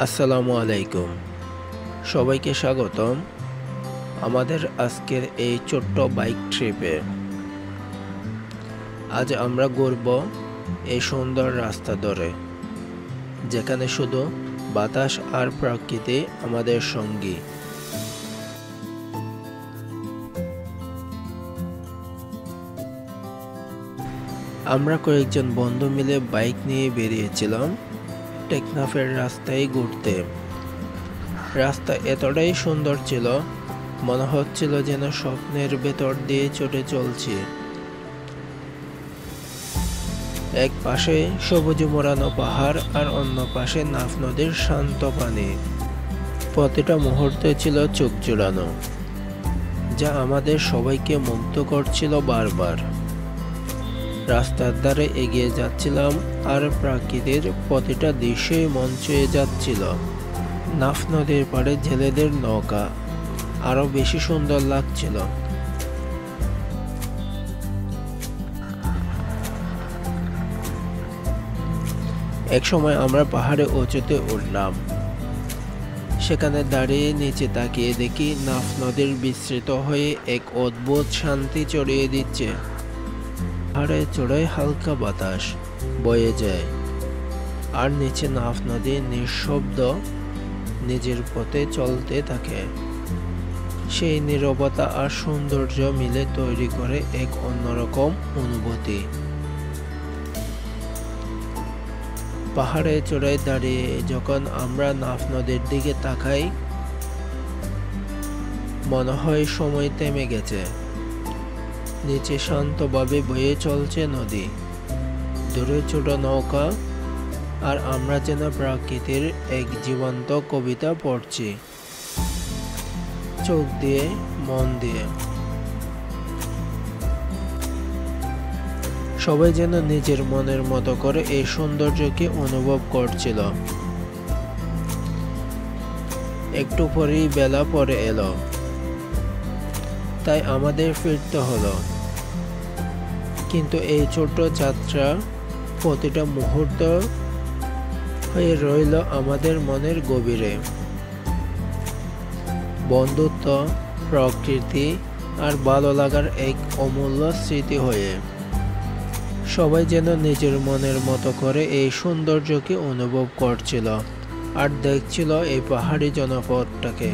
আসসালামু আলাইকুম। সবাইকে স্বাগতম আমাদের আজকের এই ছোট্ট বাইক ট্রিপে। আজ আমরা ঘুরব এই সুন্দর রাস্তা ধরে, যেখানে শুধু বাতাস আর প্রকৃতি আমাদের সঙ্গী। আমরা কয়েকজন বন্ধু মিলে বাইক নিয়ে বেরিয়েছিলাম টেকনাফের রাস্তায় ঘুরতে। রাস্তা এতটাই সুন্দর ছিল, মনে হচ্ছিল যেন স্বপ্নের ভেতর দিয়ে ছুটে চলছি। এক পাশে সবুজে মোড়ানো পাহাড় আর অন্য পাশে নাফ নদীর শান্ত পানি। প্রতিটা মুহূর্তে ছিল চোখ জুড়ানো, যা আমাদের সবাইকে মুগ্ধ করছিল বারবার। রাস্তার ধারে এগিয়ে যাচ্ছিলাম আর প্রকৃতির প্রতিটা দৃশ্যই মন ছুঁয়ে যাচ্ছিল। নাফ নদীর পাড়ে জেলেদের নৌকা আরো বেশি সুন্দর লাগছিল। এক সময় আমরা পাহাড়ে উঁচুতে উঠলাম। সেখানে দাঁড়িয়ে নিচে তাকিয়ে দেখি নাফ নদীর বিস্তৃত হয়ে এক অদ্ভুত শান্তি ছড়িয়ে দিচ্ছে। পাহাড়ে চড়াই হালকা বাতাস বয়ে যায়, আর নিচে নাফ নদী নিঃশব্দ নিজের পথে চলতে থাকে। সেই নীরবতা আর সৌন্দর্য মিলে তৈরি করে এক অন্যরকম অনুভূতি। পাহাড়ে চড়াই দাঁড়িয়ে যখন আমরা নাফ নদীর দিকে তাকাই, মনে হয় সময় থেমে গেছে। নিচে শান্তভাবে বয়ে চলছে নদী, দূরে ছোট নৌকা, আর আমরা যেন প্রকৃতির এক জীবন্ত কবিতা পড়ছি, চোখ দিয়ে মন দিয়ে। সবাই যেন নিজের মনের মতো করে এই সৌন্দর্যকে অনুভব করছিল। একটু পরেই বেলা পড়ে এলো, তাই আমাদের ফিরতে হলো। কিন্তু এই ছোট্ট যাত্রা প্রতিটা মুহূর্ত হয়ে রইল আমাদের মনের গভীরে। বন্ধুত্ব, প্রকৃতি আর ভালো লাগার এক অমূল্য স্মৃতি হয়ে। সবাই যেন নিজের মনের মতো করে এই সৌন্দর্যকে অনুভব করছিল আর দেখছিল এই পাহাড়ি জনপদটাকে।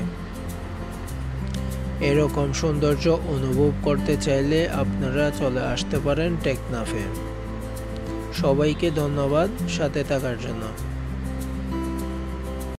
এরকম সৌন্দর্য অনুভব করতে চাইলে আপনারা চলে আসতে পারেন টেকনাফে। সবাইকে ধন্যবাদ সাথে থাকার জন্য।